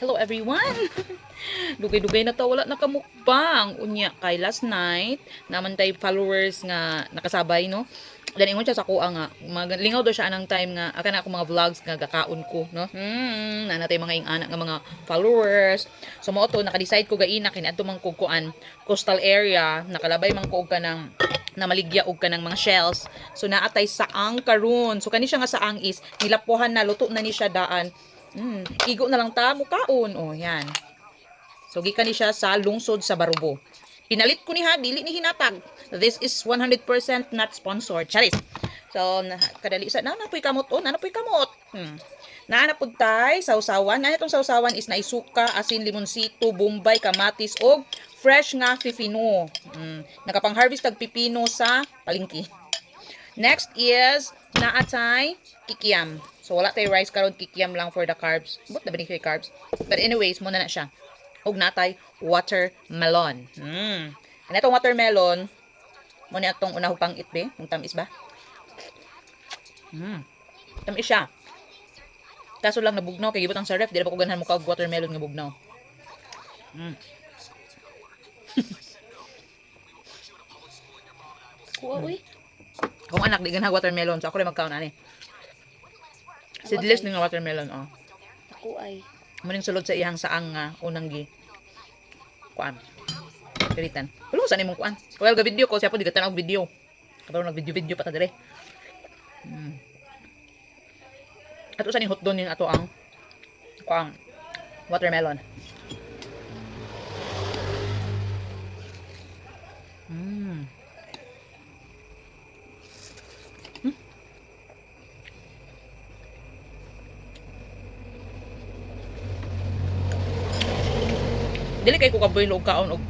Hello everyone! Dugay-dugay na to, wala nakamukbang. Unya, kay last night, naman tayo followers nga nakasabay, no? Dan ingon siya sa kuha nga, lingaw daw siya anang time nga, akan ako mga vlogs nga gakaon ko, no? Nanatay mga ingana nga mga followers. So mo to, nakadecide ko gaina, kinaadto man ko kuan, coastal area, nakalabay man ko og kanang na maligya og kanang mga shells. So naatay saang karon. So kani siya nga saang is nilapuhan na, luto na ni siya daan. Igo na lang ta mo kaon. Oh, yan. So gikan ni siya sa lungsod sa Barubo. Pinalit ko ni ha, dili ni hinatag. This is 100% not sponsored. Charis. So kadali sa nanapoy kamot on, nanapoy kamot. Naanapod tay sausawan. Na itong sausawan is naisuka, asin, limonsito, bombay, kamatis og fresh nga pipino. Nakapang-harvest tag pipino sa palengke. Next is naatay kikiam. So wala tay rice karon, kikiam lang for the carbs. But na ba ni carbs? But anyways, muna na siya. Ug natay watermelon. Ano itong watermelon? Muna itong unahog pang itbe. Kung tamis ba? Tamis siya. Kaso lang nabugnaw. Kaya gibot ang sa ref. Di na pa ko ganahan mukha og watermelon nga bugnaw. Kuha, uy. Kung anak, di ganahan watermelon. So ako rin magkaon ani. Seedless ni nga watermelon. Oh. Ako ay. Muning sulod sa ihang saang nga unang gi. Kuan. Kiritan. Wala sa nimong kuan. Well, ga video ko siya po di ka tanaw video. Karon nag video pa ta dire. Ato sa ning hotdog ning ato ang kuan watermelon. Dili kay ko kaboy og kaon og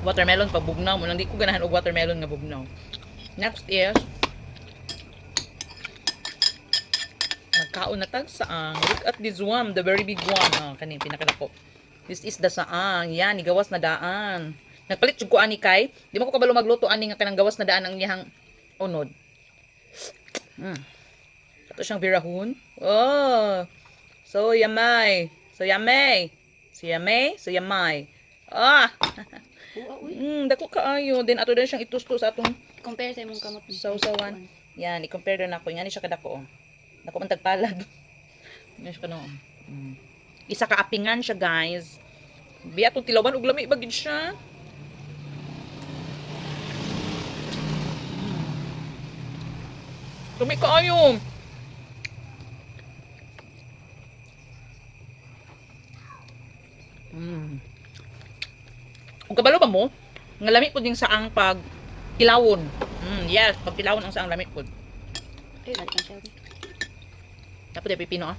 watermelon pag bugnaw mo nang di ko ganahan og watermelon nga bugnaw. Next is magkaon na tag saang. Look at this one, the very big one. Kani pinakadako. This is the saang. Yan, igawas na daan. Nagpalit jud ko ani kay, di mo ko kabalo magluto ani nga kanang gawas na daan ang iyang unod. Ato siyang birahon. Oh. So yummy. So yummy. So yummy. So yummy. Kuha, uy. Dako kaayo. Then ato din siyang itusto sa atong Compare sa imong kamot. sausawan. Yan, i-compare na ako. Yan siya kadako. Dako man tagpalad. Yan siya kano. Isa ka apingan siya, guys. Biya atong tilawan og lami bagid siya. Lami kaayo. Kung kabalo ba mo, nga lami po din saang pag kilawon. Yes, pag kilawon ang saang lami po. Ay, galit ang siya. Dapat yung pipino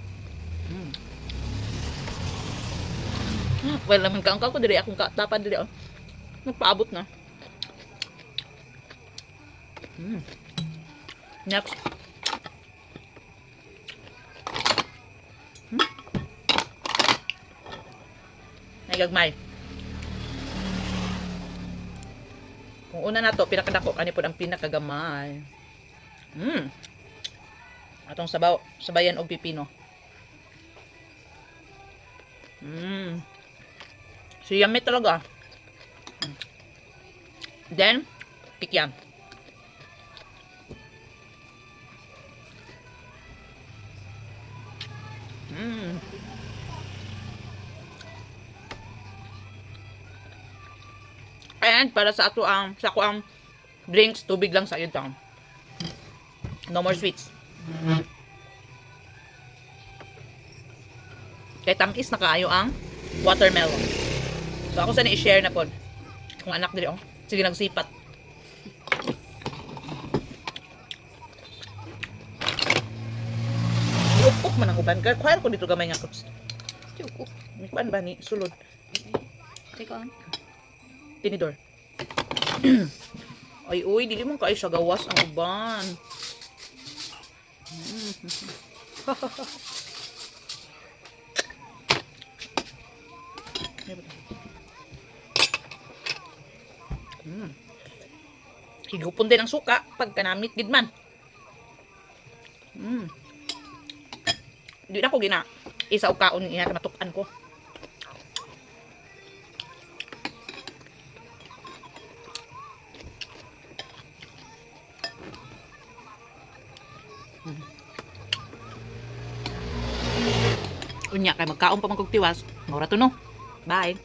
Well, naman kaangkaw ko diri akong tapan diri nagpaabot na. Next. Nagagmay. Kung una na to, pinakadako kani pod ang pinakagamay. Atong sabaw, sabayan og pipino. So yummy talaga. Then, kikiam. And para sa ato ang sa ko ang drinks, tubig lang sa ito. No more sweets. Kaya tamis na kaayo ang watermelon. So ako sana i-share na pod. Kung anak diri sige nagsipat. Iupok man ang uban. Kaya ko dito gamay nga kuts. Chukok. Kuan ba ni sulod? Teka, Tinidor. Ay, uy, dili mo kayo siya gawas ang uban. Higupon din ang suka pag kanamit gidman. Di na ko gina isa og kaon niya matukan ko. Unya kay magkaon pa man kog tiwas. Mura to no. Bye.